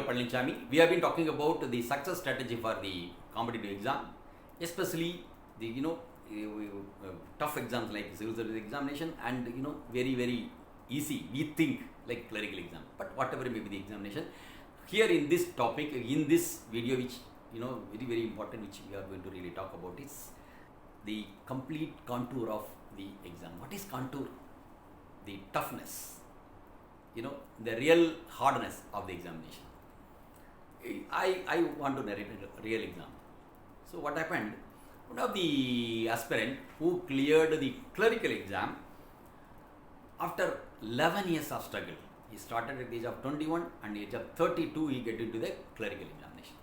Palnichami. We have been talking about the success strategy for the competitive exam, especially the tough exams like civil service examination and very easy we think like clerical exam. But whatever may be the examination, here in this topic, in this video, which very important, which we are going to really talk about is the complete contour of the exam. What is contour? The toughness, the real hardness of the examination. I want to narrate a real exam. So what happened? One of the aspirant who cleared the clerical exam after 11 years of struggle. He started at the age of 21 and age of 32 he get into the clerical examination.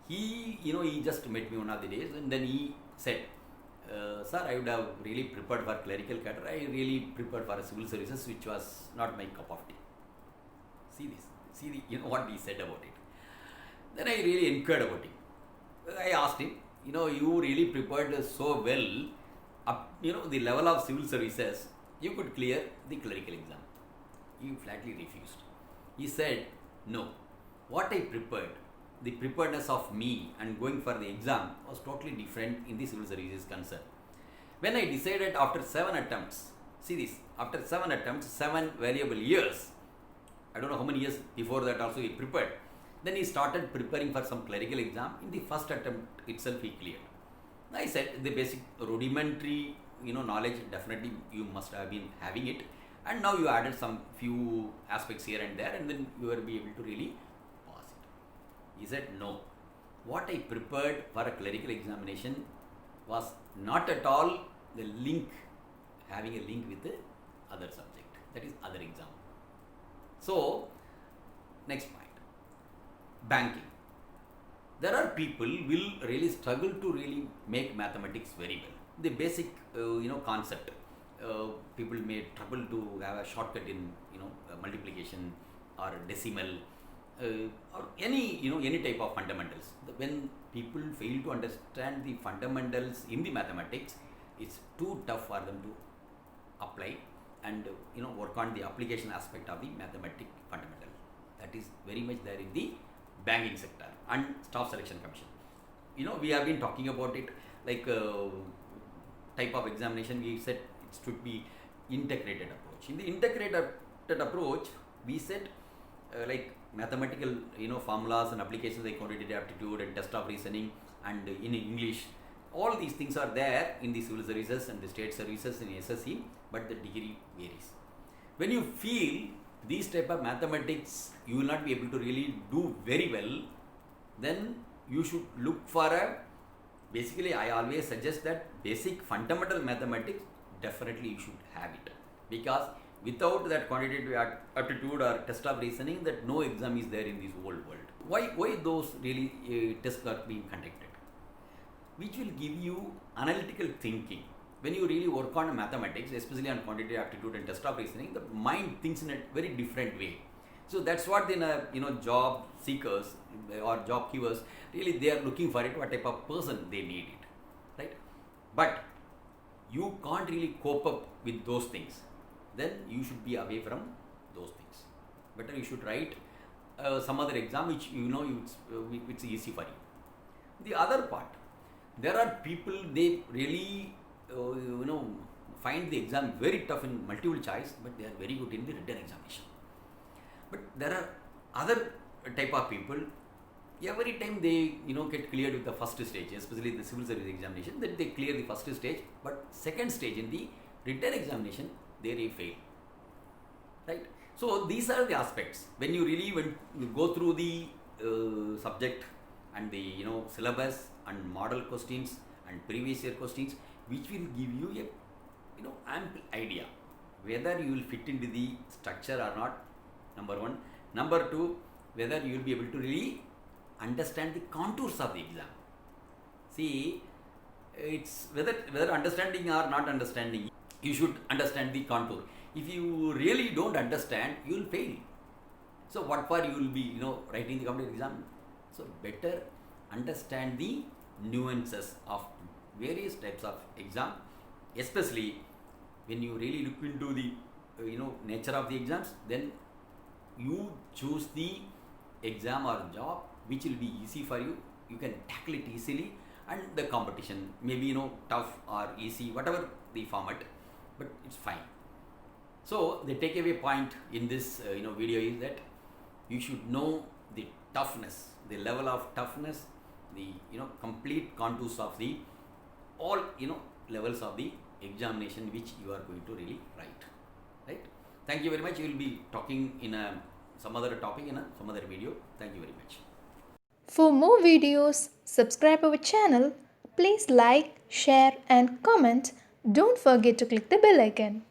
He just met me one of the days and then he said, sir, I would have really prepared for clerical cadre. I really prepared for civil services, which was not my cup of tea. See what he said about it. Then I really inquired about him. I asked him, you really prepared so well, up, the level of civil services, you could clear the clerical exam. He flatly refused. He said, no, what I prepared, the preparedness of me and going for the exam was totally different in the civil services concern. When I decided after 7 attempts, after 7 attempts, 7 valuable years, I don't know how many years before that also he prepared. Then he started preparing for some clerical exam. In the first attempt itself he cleared. I said the basic rudimentary knowledge definitely you must have been having it, and now you added some few aspects here and there, and then you will be able to really pass it. He said no. What I prepared for a clerical examination was not at all the link, having a link with the other subject, that is other exam. So next point, banking. There are people will really struggle to really make mathematics very well. The basic concept. People may trouble to have a shortcut in multiplication or decimal or any type of fundamentals. When people fail to understand the fundamentals in the mathematics, it's too tough for them to apply and work on the application aspect of the mathematic fundamental. That is very much there in the banking sector and staff selection commission. We have been talking about it like type of examination. We said it should be integrated approach. In the integrated approach, we said like mathematical formulas and applications like quantitative aptitude and test of reasoning and in English. All these things are there in the civil services and the state services in SSC, but the degree varies. When you feel these type of mathematics you will not be able to really do very well, then you should look for basically I always suggest that basic fundamental mathematics definitely you should have it, because without that quantitative aptitude or test of reasoning, that no exam is there in this whole world. Why those really tests are being conducted, which will give you analytical thinking. When you really work on mathematics, especially on quantitative aptitude and test of reasoning, the mind thinks in a very different way. So that's what then job seekers or job givers really they are looking for it, what type of person they need it, right? But you can't really cope up with those things, then you should be away from those things. Better you should write some other exam which it's easy for you. The other part, there are people they really find the exam very tough in multiple choice, but they are very good in the written examination. But there are other type of people, every time they get cleared with the first stage, especially the civil service examination, that they clear the first stage, but second stage in the written examination they really fail, right? So these are the aspects when you really go through the subject and the syllabus and model questions and previous year questions, which will give you a ample idea whether you will fit into the structure or not, number one. Number two, whether you will be able to really understand the contours of the exam. See, it's whether understanding or not understanding, you should understand the contour. If you really don't understand, you will fail. So what for you will be writing the competitive exam? So better understand the nuances of various types of exam, especially when you really look into the nature of the exams, then you choose the exam or job which will be easy for you. You can tackle it easily, and the competition maybe tough or easy, whatever the format, but it's fine. So the takeaway point in this video is that you should know the toughness, the level of toughness, the complete contours of the all levels of the examination which you are going to really write. Right? Thank you very much. We will be talking in some other topic in some other video. Thank you very much. For more videos, subscribe our channel. Please like, share and comment. Don't forget to click the bell icon.